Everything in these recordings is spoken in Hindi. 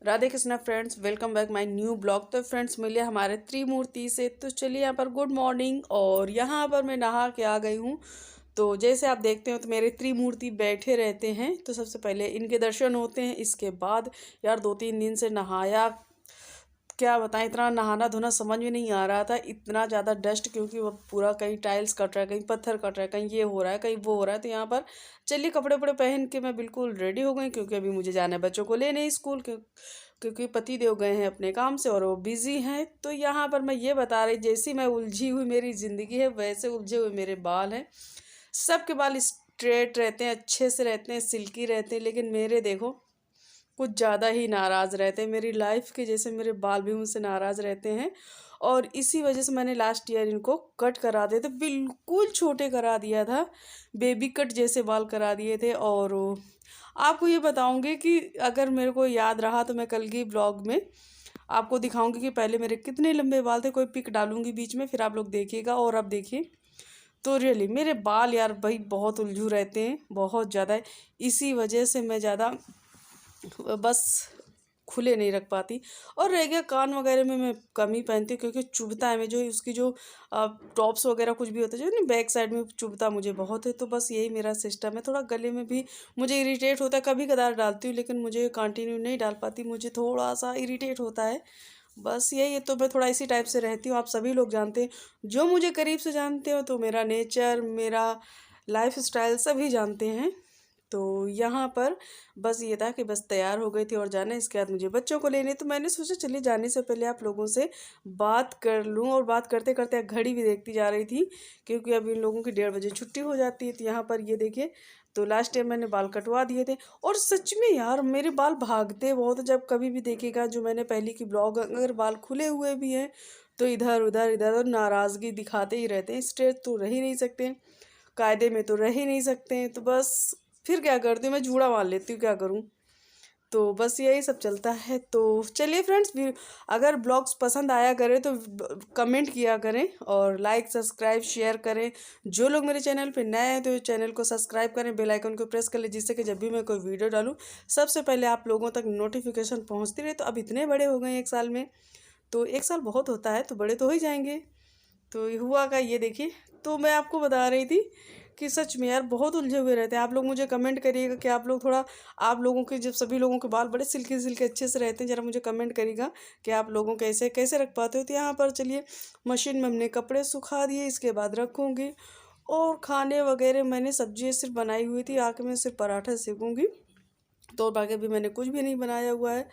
Radhe Krishna friends, welcome back my new blog. तो फ्रेंड्स मिले हमारे त्रिमूर्ति से। तो चलिए यहाँ पर गुड मॉर्निंग। और यहाँ पर मैं नहा के आ गई हूँ। तो जैसे आप देखते हो तो मेरे त्रिमूर्ति बैठे रहते हैं। तो सबसे पहले इनके दर्शन होते हैं। इसके बाद यार 2-3 दिन से नहाया, क्या बताएं, इतना नहाना धोना समझ में नहीं आ रहा था। इतना ज़्यादा डस्ट, क्योंकि वो पूरा कहीं टाइल्स कट रहा है, कहीं पत्थर कट रहा है, कहीं ये हो रहा है, कहीं वो हो रहा है। तो यहाँ पर चलिए कपड़े वपड़े पहन के मैं बिल्कुल रेडी हो गई, क्योंकि अभी मुझे जाना है बच्चों को लेने स्कूल, क्योंकि पति देव गए हैं अपने काम से और वो बिज़ी हैं। तो यहाँ पर मैं ये बता रही, जैसी मैं उलझी हुई मेरी ज़िंदगी है, वैसे उलझे हुए मेरे बाल हैं। सबके बाल स्ट्रेट रहते हैं, अच्छे से रहते हैं, सिल्की रहते हैं, लेकिन मेरे देखो कुछ ज़्यादा ही नाराज़ रहते हैं। मेरी लाइफ के जैसे मेरे बाल भी मुझसे नाराज़ रहते हैं। और इसी वजह से मैंने लास्ट ईयर इनको कट करा दिए थे, बिल्कुल छोटे करा दिया था, बेबी कट जैसे बाल करा दिए थे। और आपको ये बताऊंगी कि अगर मेरे को याद रहा तो मैं कल की ब्लॉग में आपको दिखाऊंगी कि पहले मेरे कितने लंबे बाल थे। कोई पिक डालूंगी बीच में, फिर आप लोग देखिएगा। और अब देखिए, तो रियली मेरे बाल यार भाई बहुत उलझू रहते हैं, बहुत ज़्यादा। इसी वजह से मैं ज़्यादा बस खुले नहीं रख पाती। और रह गया कान वगैरह में, मैं कम ही पहनती हूँ, क्योंकि चुभता है। मैं जो उसकी जो टॉप्स वगैरह कुछ भी होता है जो नहीं, बैक साइड में चुभता मुझे बहुत है। तो बस यही मेरा सिस्टम है। थोड़ा गले में भी मुझे इरिटेट होता है, कभी कदार डालती हूँ, लेकिन मुझे कंटिन्यू नहीं डाल पाती, मुझे थोड़ा सा इरिटेट होता है। बस यही है। तो मैं थोड़ा इसी टाइप से रहती हूँ। आप सभी लोग जानते हैं, जो मुझे करीब से जानते हो, तो मेरा नेचर, मेरा लाइफ स्टाइल सभी जानते हैं। तो यहाँ पर बस ये था कि बस तैयार हो गई थी और जाना, इसके बाद मुझे बच्चों को लेने। तो मैंने सोचा चलिए जाने से पहले आप लोगों से बात कर लूँ। और बात करते करते घड़ी भी देखती जा रही थी, क्योंकि अब इन लोगों की 1:30 बजे छुट्टी हो जाती है। तो यहाँ पर ये देखिए, तो लास्ट टाइम मैंने बाल कटवा दिए थे। और सच में यार मेरे बाल भागते बहुत। जब कभी भी देखिएगा जो मैंने पहले की ब्लॉग, अगर बाल खुले हुए भी हैं तो इधर उधर इधर उधर नाराज़गी दिखाते ही रहते हैं। स्ट्रेट तो रह ही नहीं सकते, कायदे में तो रह ही नहीं सकते हैं। तो बस फिर क्या करती हूँ, मैं जूड़ा मार लेती हूँ, क्या करूँ। तो बस यही सब चलता है। तो चलिए फ्रेंड्स, अगर ब्लॉग्स पसंद आया करें तो कमेंट किया करें और लाइक सब्सक्राइब शेयर करें। जो लोग मेरे चैनल पे नए हैं तो चैनल को सब्सक्राइब करें, बेल आइकन को प्रेस कर लें, जिससे कि जब भी मैं कोई वीडियो डालूँ सबसे पहले आप लोगों तक नोटिफिकेशन पहुँचती रहे। तो अब इतने बड़े हो गए 1 साल में, तो 1 साल बहुत होता है, तो बड़े तो हो ही जाएंगे। तो हुआ का ये देखिए। तो मैं आपको बता रही थी कि सच में यार बहुत उलझे हुए रहते हैं। आप लोग मुझे कमेंट करिएगा कि आप लोग थोड़ा, आप लोगों के जब सभी लोगों के बाल बड़े सिल्की सिल्की अच्छे से रहते हैं, ज़रा मुझे कमेंट करिएगा कि आप लोगों कैसे कैसे रख पाते हो। तो यहाँ पर चलिए, मशीन में हमने कपड़े सुखा दिए, इसके बाद रखूँगी। और खाने वगैरह मैंने सब्जी सिर्फ बनाई हुई थी, आके मैं सिर्फ पराठा सेकूँगी। तो बाकी भी मैंने कुछ भी नहीं बनाया हुआ है।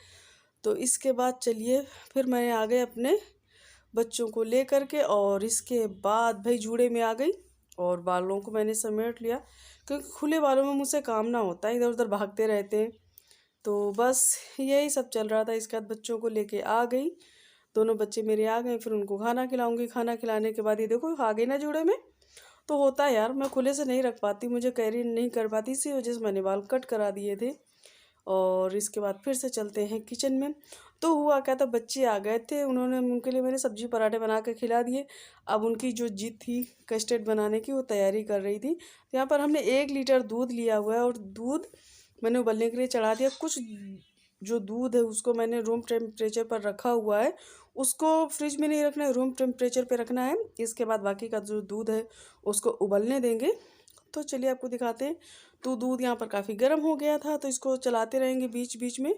तो इसके बाद चलिए फिर मैं आ गए अपने बच्चों को ले करके। और इसके बाद भाई जूड़े में आ गई और बालों को मैंने समेट लिया, क्योंकि खुले बालों में मुझसे काम ना होता है, इधर उधर भागते रहते हैं। तो बस यही सब चल रहा था। इसके बाद बच्चों को लेके आ गई, दोनों बच्चे मेरे आ गए। फिर उनको खाना खिलाऊंगी, खाना खिलाने के बाद ये देखो आ गई ना जूड़े में। तो होता है यार, मैं खुले से नहीं रख पाती, मुझे कैरी नहीं कर पाती, इसी वजह से मैंने बाल कट करा दिए थे। और इसके बाद फिर से चलते हैं किचन में। तो हुआ क्या था, बच्चे आ गए थे, उन्होंने, उनके लिए मैंने सब्जी पराठे बना के खिला दिए। अब उनकी जो जिद थी कस्टर्ड बनाने की, वो तैयारी कर रही थी। तो यहाँ पर हमने 1 लीटर दूध लिया हुआ है, और दूध मैंने उबलने के लिए चढ़ा दिया। कुछ जो दूध है उसको मैंने रूम टेम्परेचर पर रखा हुआ है, उसको फ्रिज में नहीं रखना है, रूम टेम्परेचर पे रखना है। इसके बाद बाकी का जो दूध है उसको उबलने देंगे। तो चलिए आपको दिखाते हैं। तो दूध यहाँ पर काफ़ी गर्म हो गया था, तो इसको चलाते रहेंगे बीच बीच में।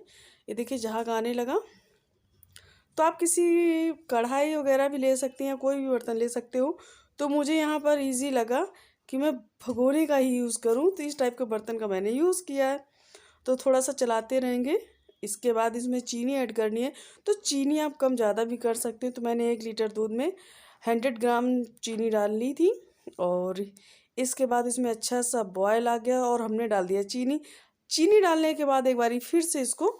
ये देखिए झाग आने लगा। तो आप किसी कढ़ाई वगैरह भी ले सकती हैं, कोई भी बर्तन ले सकते हो। तो मुझे यहाँ पर इजी लगा कि मैं भगोने का ही यूज़ करूँ, तो इस टाइप के बर्तन का मैंने यूज़ किया है। तो थोड़ा सा चलाते रहेंगे। इसके बाद इसमें चीनी ऐड करनी है। तो चीनी आप कम ज़्यादा भी कर सकते हो। तो मैंने 1 लीटर दूध में 100 ग्राम चीनी डाल ली थी। और इसके बाद इसमें अच्छा सा बॉयल आ गया और हमने डाल दिया चीनी। चीनी डालने के बाद एक बारी फिर से इसको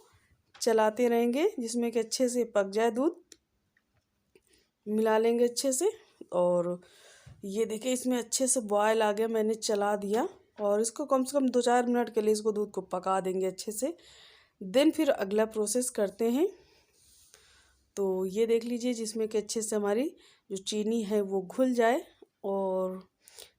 चलाते रहेंगे, जिसमें कि अच्छे से पक जाए दूध, मिला लेंगे अच्छे से। और ये देखिए इसमें अच्छे से बॉयल आ गया, मैंने चला दिया। और इसको कम से कम 2-4 मिनट के लिए इसको दूध को पका देंगे अच्छे से। देन फिर अगला प्रोसेस करते हैं। तो ये देख लीजिए, जिसमें कि अच्छे से हमारी जो चीनी है वो घुल जाए। और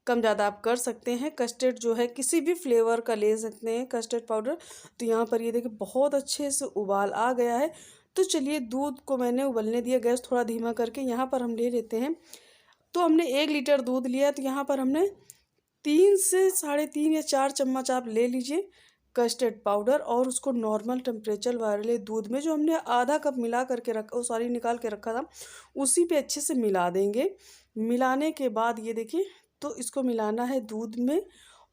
कम ज़्यादा आप कर सकते हैं। कस्टर्ड जो है किसी भी फ्लेवर का ले सकते हैं कस्टर्ड पाउडर। तो यहाँ पर ये देखिए बहुत अच्छे से उबाल आ गया है। तो चलिए दूध को मैंने उबलने दिया, गैस थोड़ा धीमा करके। यहाँ पर हम ले लेते हैं, तो हमने 1 लीटर दूध लिया है, तो यहाँ पर हमने 3 से 3.5 या 4 चम्मच आप ले लीजिए कस्टर्ड पाउडर, और उसको नॉर्मल टेम्परेचर वाले दूध में जो हमने आधा कप मिला करके रखा, निकाल के रखा था, उसी पे अच्छे से मिला देंगे। मिलाने के बाद ये देखिए, तो इसको मिलाना है दूध में,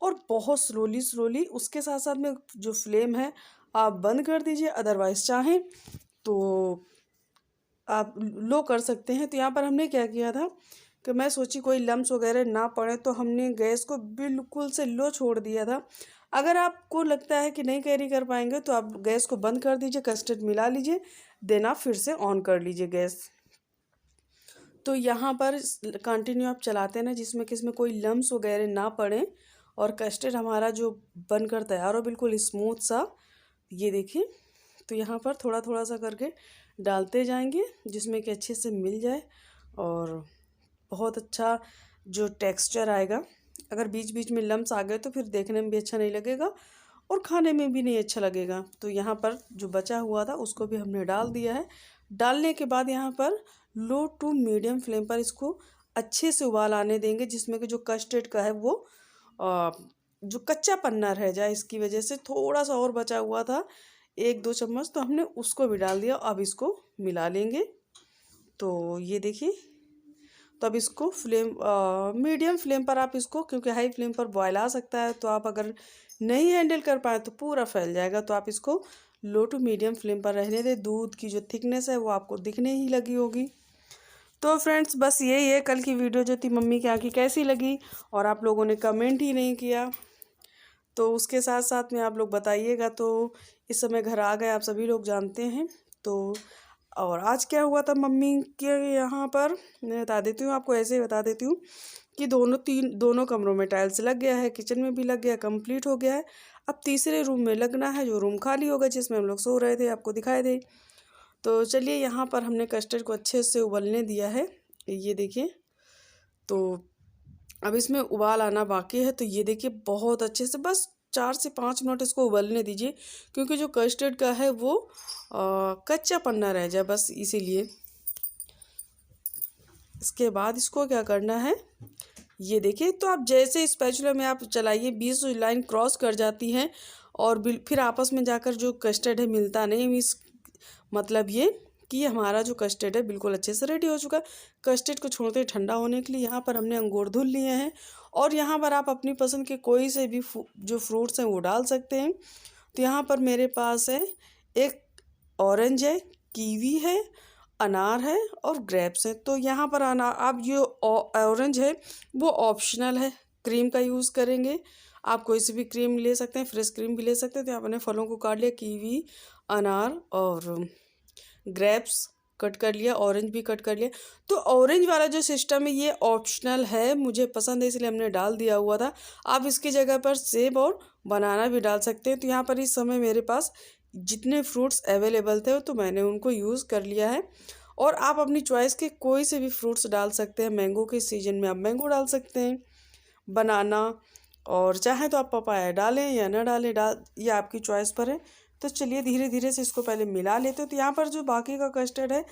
और बहुत स्लोली स्लोली। उसके साथ साथ में जो फ्लेम है आप बंद कर दीजिए, अदरवाइज़ चाहें तो आप लो कर सकते हैं। तो यहाँ पर हमने क्या किया था कि मैं सोची कोई लम्स वगैरह ना पड़े, तो हमने गैस को बिल्कुल से लो छोड़ दिया था। अगर आपको लगता है कि नहीं कैरी कर पाएंगे तो आप गैस को बंद कर दीजिए, कस्टर्ड मिला लीजिए, देन आप फिर से ऑन कर लीजिए गैस। तो यहाँ पर कंटिन्यू आप चलाते ना, जिसमें कि इसमें कोई लम्स वगैरह ना पड़े, और कस्टर्ड हमारा जो बनकर तैयार हो बिल्कुल स्मूथ सा। ये देखिए, तो यहाँ पर थोड़ा थोड़ा सा करके डालते जाएंगे, जिसमें कि अच्छे से मिल जाए और बहुत अच्छा जो टेक्सचर आएगा। अगर बीच बीच में लम्स आ गए तो फिर देखने में भी अच्छा नहीं लगेगा और खाने में भी नहीं अच्छा लगेगा। तो यहाँ पर जो बचा हुआ था उसको भी हमने डाल दिया है। डालने के बाद यहाँ पर लो टू मीडियम फ्लेम पर इसको अच्छे से उबाल आने देंगे, जिसमें कि जो कस्टर्ड का है वो जो कच्चा पन्ना रह जाए। इसकी वजह से थोड़ा सा और बचा हुआ था 1-2 चम्मच, तो हमने उसको भी डाल दिया। अब इसको मिला लेंगे। तो ये देखिए, तो अब इसको मीडियम फ्लेम पर आप इसको, क्योंकि हाई फ्लेम पर बॉयल आ सकता है, तो आप अगर नहीं हैंडल कर पाए तो पूरा फैल जाएगा। तो आप इसको लो टू मीडियम फ्लेम पर रहने दें। दूध की जो थिकनेस है वो आपको दिखने ही लगी होगी। तो फ्रेंड्स बस यही है, कल की वीडियो जो थी मम्मी के यहाँ की कैसी लगी, और आप लोगों ने कमेंट ही नहीं किया, तो उसके साथ साथ में आप लोग बताइएगा। तो इस समय घर आ गए, आप सभी लोग जानते हैं। तो और आज क्या हुआ था मम्मी के यहाँ पर, मैं बता देती हूँ आपको, ऐसे ही बता देती हूँ कि दोनों कमरों में टाइल्स लग गया है, किचन में भी लग गया, कंप्लीट हो गया है। अब तीसरे रूम में लगना है, जो रूम खाली होगा जिसमें हम लोग सो रहे थे, आपको दिखाई दे। तो चलिए, यहाँ पर हमने कस्टर्ड को अच्छे से उबलने दिया है, ये देखिए। तो अब इसमें उबाल आना बाकी है। तो ये देखिए बहुत अच्छे से, बस 4 से 5 मिनट इसको उबलने दीजिए, क्योंकि जो कस्टर्ड का है वो कच्चा पन्ना रह जाए, बस इसीलिए। इसके बाद इसको क्या करना है, ये देखिए, तो आप जैसे स्पैचुला में आप चलाइए, 20 लाइन क्रॉस कर जाती हैं, और फिर आपस में जाकर जो कस्टर्ड है मिलता नहीं। मतलब ये कि हमारा जो कस्टर्ड है बिल्कुल अच्छे से रेडी हो चुका है। कस्टर्ड को छोड़ते ठंडा होने के लिए यहाँ पर हमने अंगूर धुल लिए हैं, और यहाँ पर आप अपनी पसंद के कोई से भी जो फ्रूट्स हैं वो डाल सकते हैं। तो यहाँ पर मेरे पास है एक ऑरेंज है, कीवी है, अनार है और ग्रेप्स है। तो यहाँ पर आप जो ऑरेंज है वो ऑप्शनल है, क्रीम का यूज़ करेंगे। आप कोई सी भी क्रीम ले सकते हैं, फ्रेश क्रीम भी ले सकते हैं। तो आपने फलों को काट लिया, कीवी, अनार और ग्रेप्स कट कर लिया, ऑरेंज भी कट कर लिया। तो ऑरेंज वाला जो सिस्टम है ये ऑप्शनल है, मुझे पसंद है इसलिए हमने डाल दिया हुआ था। आप इसकी जगह पर सेब और बनाना भी डाल सकते हैं। तो यहाँ पर इस समय मेरे पास जितने फ्रूट्स अवेलेबल थे तो मैंने उनको यूज़ कर लिया है। और आप अपनी चॉइस के कोई से भी फ्रूट्स डाल सकते हैं। मैंगो के सीजन में आप मैंगो डाल सकते हैं, बनाना, और चाहे तो आप पपाया डालें या ना डालें, ये आपकी चॉइस पर है। तो चलिए धीरे धीरे से इसको पहले मिला लेते हैं। तो यहाँ पर जो बाकी का कस्टर्ड है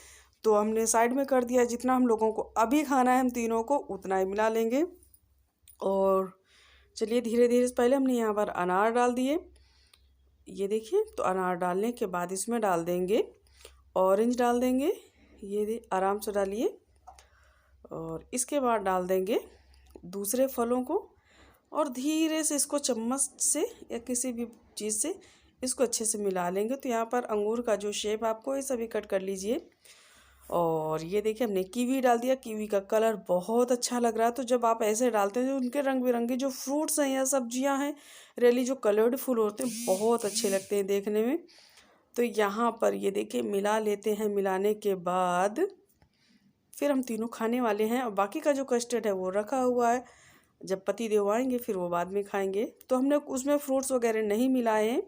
तो हमने साइड में कर दिया, जितना हम लोगों को अभी खाना है हम तीनों को उतना ही मिला लेंगे। और चलिए धीरे धीरे से, पहले हमने यहाँ पर अनार डाल दिए, ये देखिए। तो अनार डालने के बाद इसमें डाल देंगे ऑरेंज, डाल देंगे, ये आराम से डालिए। और इसके बाद डाल देंगे दूसरे फलों को, और धीरे से इसको चम्मच से या किसी भी चीज़ से इसको अच्छे से मिला लेंगे। तो यहाँ पर अंगूर का जो शेप आपको ये सभी कट कर लीजिए। और ये देखिए हमने कीवी डाल दिया, कीवी का कलर बहुत अच्छा लग रहा है। तो जब आप ऐसे डालते हैं, जो उनके रंग बिरंगे जो फ्रूट्स हैं या सब्जियां हैं, रियली जो कलर्ड फुल होते हैं, बहुत अच्छे लगते हैं देखने में। तो यहाँ पर ये देखिए मिला लेते हैं। मिलाने के बाद फिर हम तीनों खाने वाले हैं, और बाकी का जो कस्टर्ड है वो रखा हुआ है, जब पति देव आएंगे फिर वो बाद में खाएंगे। तो हमने उसमें फ्रूट्स वगैरह नहीं मिलाए हैं,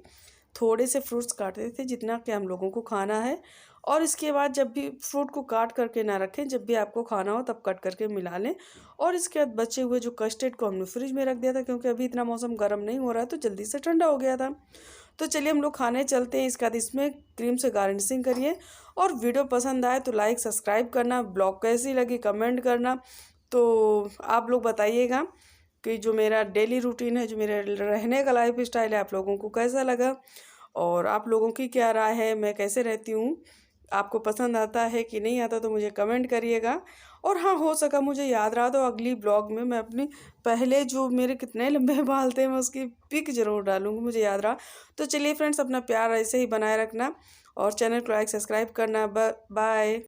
थोड़े से फ्रूट्स काटे थे जितना कि हम लोगों को खाना है। और इसके बाद जब भी फ्रूट को काट करके ना रखें, जब भी आपको खाना हो तब कट करके मिला लें। और इसके बाद बचे हुए जो कस्टर्ड को हमने फ्रिज में रख दिया था, क्योंकि अभी इतना मौसम गर्म नहीं हो रहा है तो जल्दी से ठंडा हो गया था। तो चलिए हम लोग खाने चलते हैं। इसके बाद इसमें क्रीम से गार्निशिंग करिए। और वीडियो पसंद आए तो लाइक सब्सक्राइब करना, ब्लॉग कैसी लगी कमेंट करना। तो आप लोग बताइएगा कि जो मेरा डेली रूटीन है, जो मेरे रहने का लाइफ स्टाइल है, आप लोगों को कैसा लगा और आप लोगों की क्या राय है, मैं कैसे रहती हूँ, आपको पसंद आता है कि नहीं आता, तो मुझे कमेंट करिएगा। और हाँ, हो सका मुझे याद रहा तो अगली ब्लॉग में मैं अपनी पहले जो मेरे कितने लंबे बाल थे मैं उसकी पिक ज़रूर डालूँगी, मुझे याद रहा। तो चलिए फ्रेंड्स, अपना प्यार ऐसे ही बनाए रखना और चैनल को लाइक सब्सक्राइब करना। बाय।